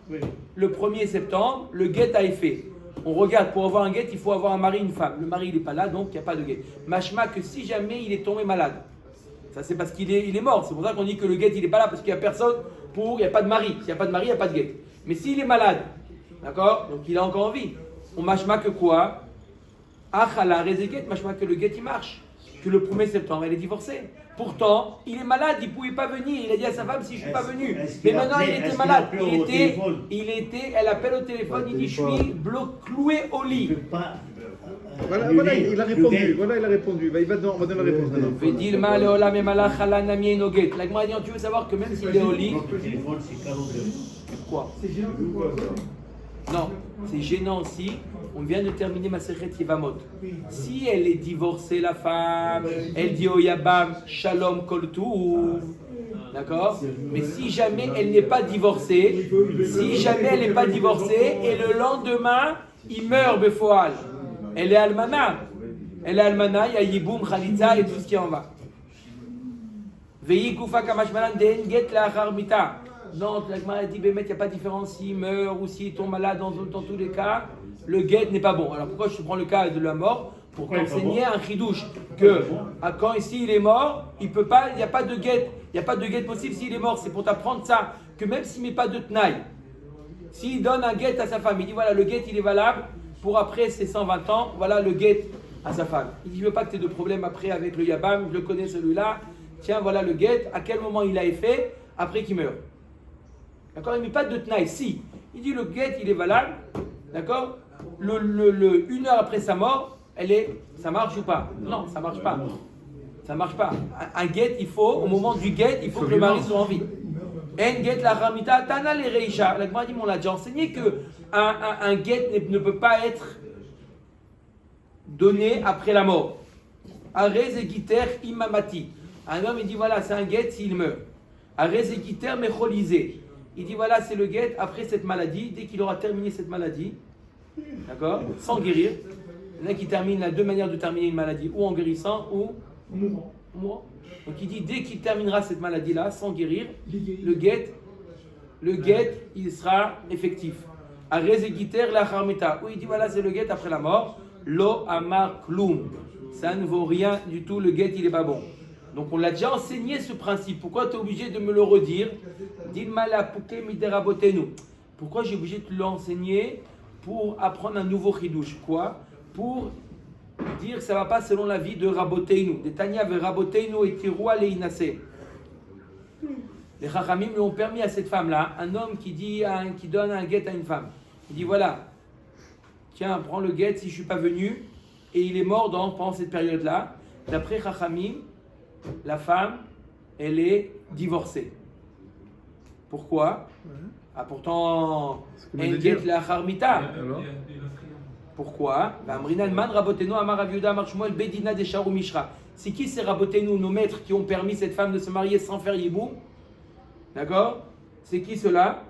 Le 1er septembre, le guet a effet. On regarde, pour avoir un guet, il faut avoir un mari et une femme. Le mari il n'est pas là, donc il n'y a pas de guet. Machma que si jamais il est tombé malade, ça c'est parce qu'il est mort. C'est pour ça qu'on dit que le guet il n'est pas là, parce qu'il n'y a personne il n'y a pas de mari. S'il n'y a pas de mari, il n'y a pas de guet. Mais s'il est malade, d'accord? Donc il a encore envie. On machma que quoi? Achala, rezeget, machma que le guet il marche. Que le 1er septembre, elle est divorcée. Pourtant, il est malade, il ne pouvait pas venir. Il a dit à sa femme si je ne suis pas venu. Mais maintenant, il était malade. Elle appelle au téléphone, il dit je suis cloué au lit. Voilà, il a répondu. Voilà, il a répondu. Il va donner la réponse maintenant. La Gemara dit tu veux savoir que même s'il est au lit. Quoi? Non, c'est gênant aussi. On vient de terminer ma Masechet Yevamot. Si elle est divorcée, la femme, elle dit au Yabam Shalom Kol Tuv. D'accord? Mais si jamais elle n'est pas divorcée, et le lendemain, il meurt Befoal, elle est Almana. Elle est Almana, il y a Yiboum, Khalitza et tout ce qui en va. Veyi Kufa Kamashmalan Den Get la Harmita. Non, la Gemara dit, il n'y a pas de différence s'il meurt ou s'il tombe malade dans tous les cas. Le guet n'est pas bon. Alors pourquoi je prends le cas de la mort? Pour t'enseigner un chidouche que quand ici il est mort, il peut pas, il n'y a pas de guet, possible s'il est mort. C'est pour t'apprendre ça, que même s'il ne met pas de tenaille, s'il donne un guet à sa femme, il dit voilà, le guet il est valable pour après ses 120 ans, voilà le guet à sa femme. Il dit je veux pas que tu aies de problème après avec le Yabam, je le connais celui-là, tiens voilà le guet, à quel moment il a fait après qu'il meurt. D'accord? Il ne met pas de tenaille. Si, il dit le guet il est valable, d'accord? Une heure après sa mort, ça marche ou pas? Non, ça marche pas. Ça marche pas. Un guet, au moment du guet, il faut que le mari soit en vie. En guet la ramita tana le reisha. La Gemara dit, on l'a déjà enseigné que un guet ne peut pas être donné après la mort. Arez et giter imamati. Un homme il dit voilà, c'est un guet s'il meurt. Arez et giter mecholisé. Il dit voilà, c'est le guet après cette maladie. Dès qu'il aura terminé cette maladie, d'accord, sans guérir. Il y en a qui terminent, il y a deux manières de terminer une maladie, ou en guérissant, ou mourant. Donc il dit, dès qu'il terminera cette maladie-là, sans guérir, le guet, il sera effectif. Arezegiter la harmeta. Où il dit, voilà, c'est le guet après la mort. Lo amar kloum. Ça ne vaut rien du tout, le guet, il n'est pas bon. Donc on l'a déjà enseigné ce principe. Pourquoi tu es obligé de me le redire? Dilma la pouke miderabotenu. Pourquoi j'ai obligé de te l'enseigner? Pour apprendre un nouveau chidouche. Quoi? Pour dire que ça ne va pas selon la vie de Raboteinu. De Tanya ve Raboteinu et Tiroua leinase. Les Chachamim lui ont permis à cette femme-là, un homme qui donne un guet à une femme. Il dit voilà, tiens, prends le guet si je ne suis pas venu. Et il est mort pendant cette période-là. D'après Chachamim, la femme, elle est divorcée. Pourquoi? Ah, pourtant, en guet la harmita. Pourquoi? C'est qui ces Rabotenu, nos maîtres qui ont permis cette femme de se marier sans faire yibou? D'accord? C'est qui cela?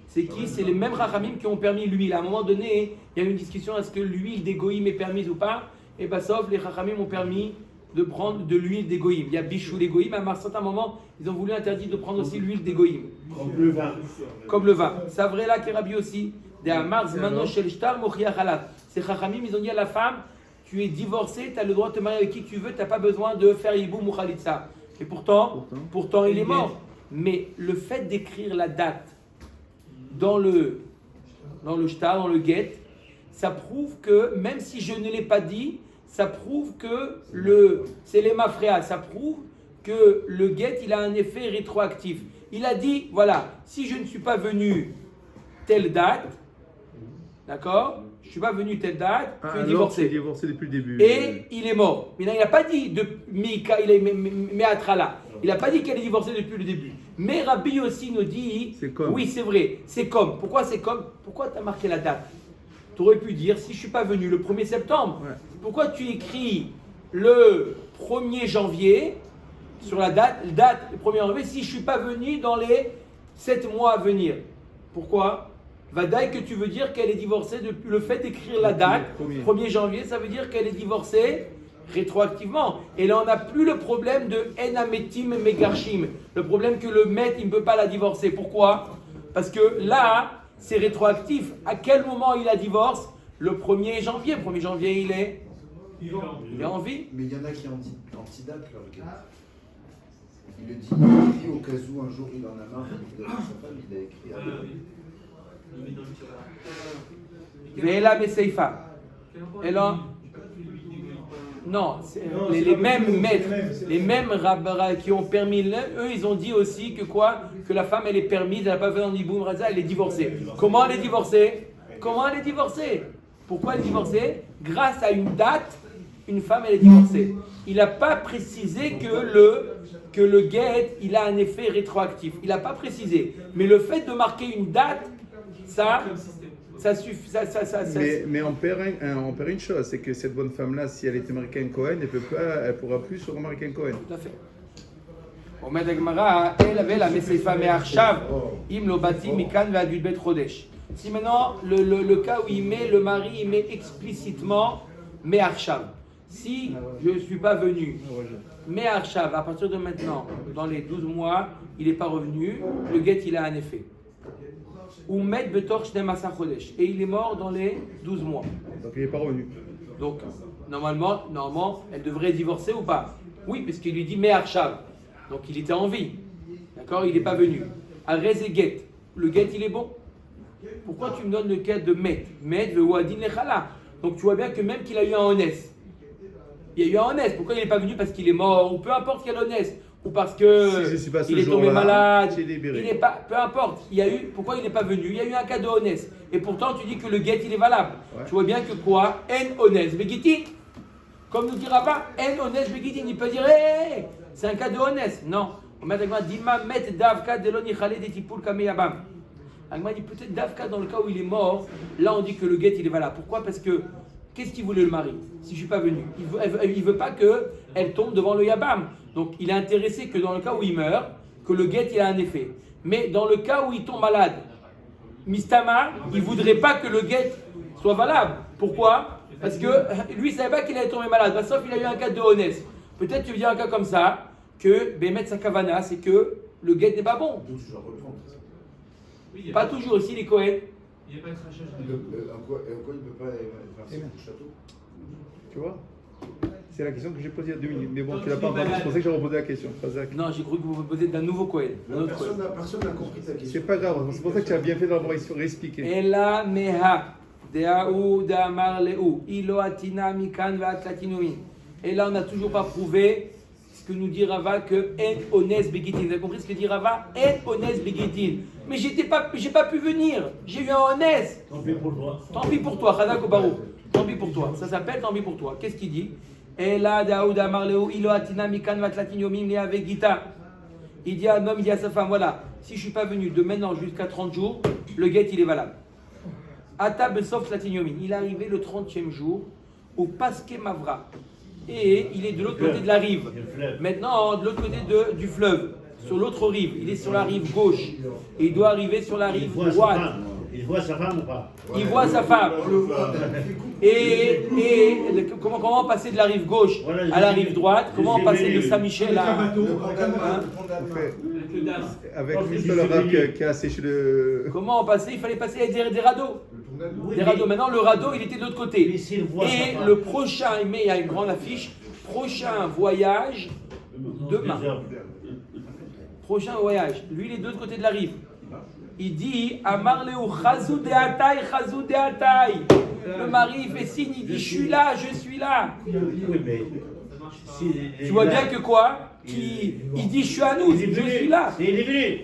C'est qui? C'est les mêmes Rachamim qui ont permis l'huile. À un moment donné, il y a eu une discussion, est-ce que l'huile des goïm est permise ou pas? Et bien, sauf les Rachamim ont permis de prendre de l'huile des goïm. Il y a bichou les goïm, à un certain moment, ils ont voulu interdire de prendre aussi l'huile des goïm. Comme le vin. C'est vrai là, Kerabi aussi. Ces Chachamim, ils ont dit à la femme, tu es divorcée, tu as le droit de te marier avec qui tu veux, tu n'as pas besoin de faire Yiboum ou Khalitsa. Et pourtant, il est mort. Mais le fait d'écrire la date dans le shtar, dans le guet, ça prouve que, même si je ne l'ai pas dit, ça prouve que c'est les mafréas, ça prouve que le guet, il a un effet rétroactif. Il a dit, voilà, si je ne suis pas venu telle date, d'accord? Je ne suis pas venu telle date, tu es divorcé. Il est divorcé depuis le début. Et il est mort. Mais il n'a pas dit de Mika, il est Meatrala. Il n'a pas dit qu'elle est divorcée depuis le début. Mais Rabbi aussi nous dit, oui c'est vrai, c'est comme. Pourquoi c'est comme? Pourquoi tu as marqué la date? Tu aurais pu dire, si je ne suis pas venu le 1er septembre, pourquoi tu écris le 1er janvier sur la date le 1er janvier, si je ne suis pas venu dans les 7 mois à venir? Pourquoi? Vadaï que tu veux dire qu'elle est divorcée depuis le fait d'écrire la date, 1er janvier, ça veut dire qu'elle est divorcée rétroactivement. Et là, on n'a plus le problème de Enametim Megarshim. Le problème que le maître, il ne peut pas la divorcer. Pourquoi? Parce que là, c'est rétroactif. À quel moment il la divorce? Le 1er janvier. 1er janvier, il est en vie. Mais il y en a qui antidatent leur guet. Il le dit au cas où un jour il en a marre, il a sa femme, il a écrit à Ve'ela Beseifa. Et là, non, les mêmes maîtres, les mêmes rabbins qui ont permis, eux ils ont dit aussi que quoi? Que la femme elle est permise, elle n'a pas fait dans l'Iboum Raza, elle est divorcée. Comment elle est divorcée? Pourquoi elle est divorcée? Grâce à une date, une femme elle est divorcée. Il n'a pas précisé que le guet il a un effet rétroactif. Il n'a pas précisé. Mais le fait de marquer une date, ça suffit. Mais on perd une chose, c'est que cette bonne femme-là, si elle était mariée à un Cohen, elle pourra plus se remarier à un Cohen. Tout à fait. אומרת הגמרא, אל אבלה מסייפה מעכשיו, אם לא באתי מכאן ועד י"ב חודש. Si maintenant, le cas où le mari, il met explicitement מעכשיו. Si je ne suis pas venu, מעכשיו, à partir de maintenant, dans les 12 mois, il n'est pas revenu, le guet, il a un effet. Ou met בתוך 12 חודש. Et il est mort dans les 12 mois. Donc il n'est pas revenu. Donc, normalement, elle devrait divorcer ou pas? Oui, parce qu'il lui dit מעכשיו. Donc il était en vie, d'accord? Il n'est pas venu. Arez et get, le get il est bon. Pourquoi tu me donnes le cas de met? Met le wadin lechala. Donc tu vois bien que même qu'il a eu un honest, il y a eu un honest. Pourquoi il n'est pas venu? Parce qu'il est mort, ou peu importe quel honest, ou parce que il est tombé malade. Il n'est pas, peu importe. Il y a eu, pourquoi il n'est pas venu? Il y a eu un cas de honest. Et pourtant tu dis que le get il est valable. Ouais. Tu vois bien que quoi? En honest begitin. Comme nous dira pas, en honest begitin. Il peut dire, hey, c'est un cas de honnête. Non. On met Dilma met Davka de l'onichale des tipul kameyabam. Agma dit peut-être Davka dans le cas où il est mort. Là on dit que le guet il est valable. Pourquoi? Parce que qu'est-ce qu'il voulait le mari? Si je suis pas venu, il veut pas que elle tombe devant le yabam. Donc il est intéressé que dans le cas où il meurt, que le guet il a un effet. Mais dans le cas où il tombe malade, Mistama, il voudrait pas que le guet soit valable. Pourquoi? Parce que lui il savait pas qu'il allait tomber malade. Sauf il a eu un cas de honnête. Peut-être tu veux dire un cas comme ça, que Bémet Sakavana, c'est que le guet n'est pas bon. Pas toujours, ici les Cohen. Il n'y a pas de crachage. Quoi, il ne peut pas faire son château. Tu vois? C'est la question que j'ai posée il y a 2 minutes. Mais bon, tu l'as pas entendu, c'est pour ça que j'ai reposé la question. Non, j'ai cru que vous me posiez d'un nouveau Cohen. Personne n'a compris ta question. C'est pas grave, c'est pour ça que tu as bien fait d'avoir expliqué. Ela meha, deaou, deamar leou, ilo atina mikan va atlatinouin. Et là, on n'a toujours pas prouvé ce que nous dit Rava que en honest begitin. Vous avez compris ce que dit Rava? En honest begitin. Mais j'ai pas pu venir. J'ai eu un honest. Tant pis pour toi. Tant pis pour toi, Chadak Obarou. Tant pis pour toi. Ça s'appelle tant pis pour toi. Qu'est-ce qu'il dit? Ela daoud amarleo ilo atina mikan vatlatin yomim le avegita. Il dit à un homme, il dit à sa femme, voilà, si je suis pas venu de maintenant jusqu'à 30 jours, le guet il est valable. Ata besof tlatin yomim. Il est arrivé le 30e jour au Paske Mavra. Et il est de l'autre côté de la rive. Maintenant, de l'autre côté du fleuve, sur l'autre rive. Il est sur la rive gauche. Et il doit arriver sur la rive droite. Il voit sa femme ou pas? Il voit sa femme. Et comment passer de la rive gauche à la rive droite? Comment passer de Saint-Michel à... Avec le Rav qui a séché le... Comment passer? Il fallait passer avec des radeaux. Des radeaux. Maintenant, le radeau, il était de l'autre côté. Et le prochain, il y a une grande affiche, prochain voyage demain. Prochain voyage. Lui, il est de l'autre côté de la rive. Il dit, Amar Léo, Chazou de Ataï, Chazou de Ataï. Le mari, il fait signe, il dit, je suis là. Oui, mais... Tu vois bien que quoi? Il dit, je suis à nous, je suis là. Il est venu.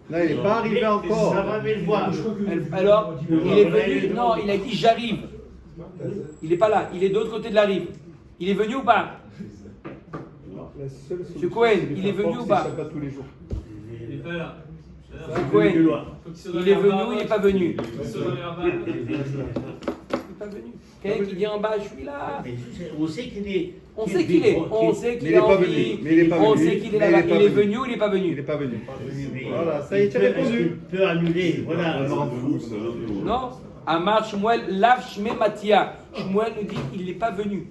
Non, il n'est pas arrivé encore. Ça va le voir. Alors, il est venu, non, il a dit, j'arrive. Il n'est pas là, il est de l'autre côté de la rive. Il est venu ou pas? Monsieur Cohen, il est venu ou pas? Pas tous les jours. Il est pas là. Monsieur Cohen, il est venu ou il n'est pas venu? Il n'est pas venu. Quelqu'un qui dit en bas, je suis là. On sait qu'il est. On sait qu'il est. On sait qu'il est en vie. On sait qu'il est là. Il est venu ou il n'est pas venu? Il n'est pas venu. Voilà, ça y est, tu as répondu. Il peut annuler, voilà. Non. Amar Shmuel, Lav Shme Matia. Shmuel nous dit qu'il n'est pas venu.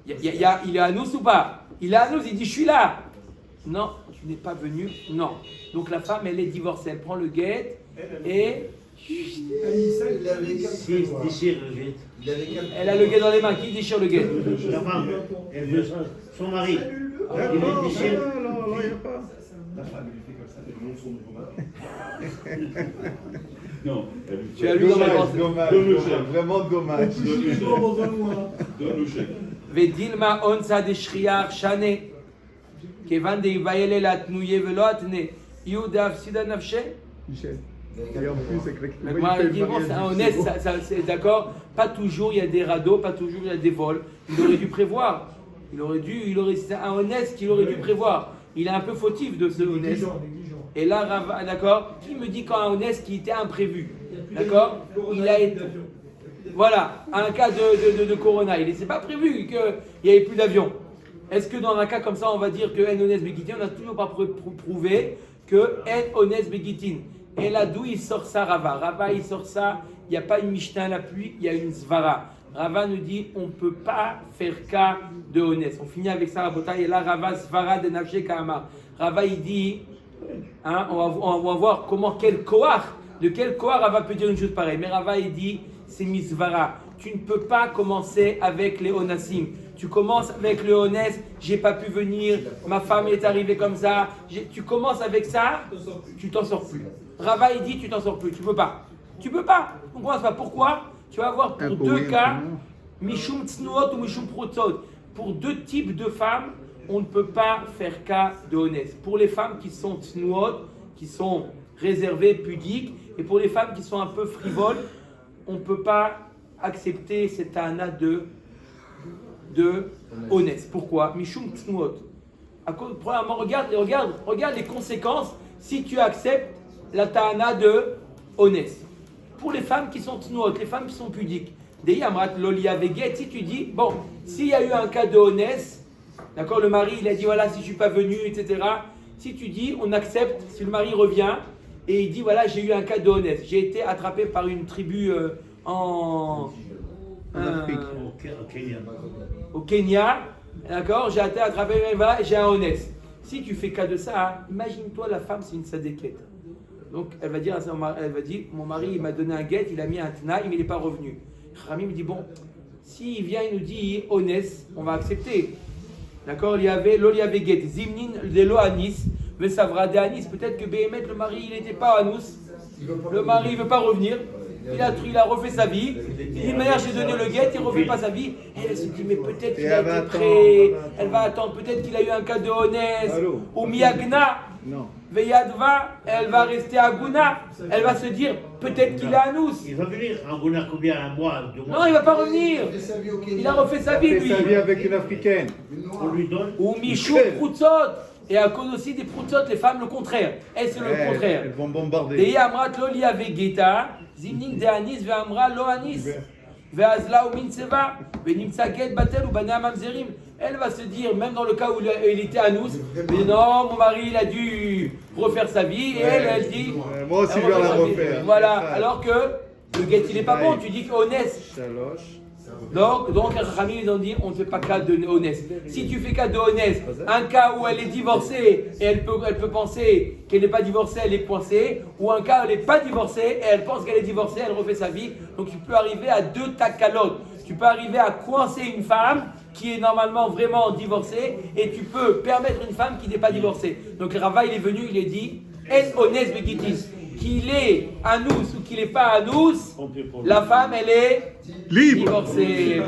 Il est à nous ou pas? Il est à nous, il dit je suis là. Non, tu n'es pas venu. Non. Donc la femme, elle est divorcée. Elle prend le guet et. Elle a le guet dans les mains. Qui déchire le guet? La femme, elle veut son mari. Il est déchiré. Non, il n'y a pas. La femme, il fait comme ça, elle monte son nouveau mari. Non, Tu as lu dans ma pensée. Dommage, vraiment dommage. Donne le chèque. Vedilma onsa de shriar shane. Kevan de ivaele la tnouye velo atne. Iuda afsida nafshe. Michel. Et en plus, avec Mais moi, je dis, bon, c'est un honnête, c'est d'accord. Pas toujours il y a des radeaux, pas toujours il y a des vols. Il aurait dû prévoir. C'est un honnête qu'il aurait dû prévoir. Il est un peu fautif de ce honnête. Et là, Rava, d'accord, qui me dit quand un Onès qui était imprévu, d'accord, il a été, voilà, un cas de corona, il n'était pas prévu qu'il n'y avait plus d'avion. Est-ce que dans un cas comme ça, on va dire que En Onès Begitin, on n'a toujours pas prouvé que En Onès Begitin. Et là, d'où il sort ça, Rava? Rava, il sort ça, il n'y a pas une Mishnah à l'appui, il y a une Svara. Rava nous dit, on ne peut pas faire cas de Onès. On finit avec ça, Rabota, et là, Rava, Svara de Nafshe Kahama. Rava, il dit, hein, on va voir de quel koar Rava peut dire une chose pareille. Mais Rava, il dit, c'est Misvara. Tu ne peux pas commencer avec les Onassim. Tu commences avec le Onès, j'ai pas pu venir, ma femme est arrivée comme ça. Tu commences avec ça, tu t'en sors plus. Rava, il dit, tu t'en sors plus, tu peux pas. Tu peux pas. On commence pas. Pourquoi? Tu vas avoir pour deux cas, Mishum Tsnuot ou Mishum Protzot. Pour deux types de femmes, on ne peut pas faire cas de Onès. Pour les femmes qui sont Tsnuot, qui sont réservées, pudiques, et pour les femmes qui sont un peu frivoles, on ne peut pas accepter cette ta'ana de Onès. Pourquoi? Mishum Tsnuot. Premièrement, regarde les conséquences si tu acceptes la ta'ana de Onès. Pour les femmes qui sont Tsnuot, les femmes qui sont pudiques, si tu dis, bon, s'il y a eu un cas de Onès, d'accord, le mari il a dit voilà, si je ne suis pas venu, etc. Si tu dis, on accepte, si le mari revient et il dit voilà, j'ai eu un cas de Onès, j'ai été attrapé par une tribu en Afrique. Au Kenya, d'accord, j'ai été attrapé, j'ai un Onès. Si tu fais cas de ça, imagine-toi la femme, c'est une sadéquette. Donc elle va dire, mon mari il m'a donné un guet, il a mis un tnaï, mais il n'est pas revenu. Rami me dit bon, s'il vient, il nous dit Onès, on va accepter. D'accord, il y avait guet, Zimnin de lo Anis, mais ça va de Anis. Peut-être que Béhémet, le mari, il n'était pas Anous. Le mari ne veut pas revenir. Il a refait sa vie. Il dit, de manière, j'ai donné le guet, il ne refait pas sa vie. Elle se dit, mais peut-être qu'il a été prêt. Elle va attendre, peut-être qu'il a eu un cas de Onès. Ou Miagna. Non. Veyadva, elle va rester à Gouna. Elle va se dire, peut-être qu'il est à nous. Il va venir à Gouna combien? Un mois, 2 mois? Non, il ne va pas revenir. Il a refait sa vie, Il lui. fait sa vie avec une africaine. On lui donne. Ou Michou Proutsot. Et à cause aussi des Proutsot, les femmes, le contraire. Elles, c'est le contraire. Elles vont bombarder. Dei Amrat lo li avegeta, zimning de Anis, ve Amra lo Anis. Ve Azla ou Minseva, ve Nimtsa Get Batel ou Bana Mamzerim. Elle va se dire, même dans le cas où il était à nous, mais non, mon mari, il a dû refaire sa vie. Et elle dit. Moi aussi, je vais la refaire. Voilà, alors que le guet, il n'est pas bon. Tu dis qu'Onès. Chaloche. Donc, Rami, ils ont dit, on ne fait pas cas de Onès. Si tu fais cas de Onès, un cas où elle est divorcée et elle peut penser qu'elle n'est pas divorcée, elle est coincée, ou un cas où elle n'est pas divorcée et elle pense qu'elle est divorcée, elle refait sa vie. Donc, tu peux arriver à deux takalotes. Tu peux arriver à coincer une femme qui est normalement vraiment divorcée et tu peux permettre une femme qui n'est pas divorcée. Donc, Rava, il est venu, il a dit, En Onès Begitis. Qu'il est à nous ou qu'il n'est pas à nous, la femme, elle est divorcée.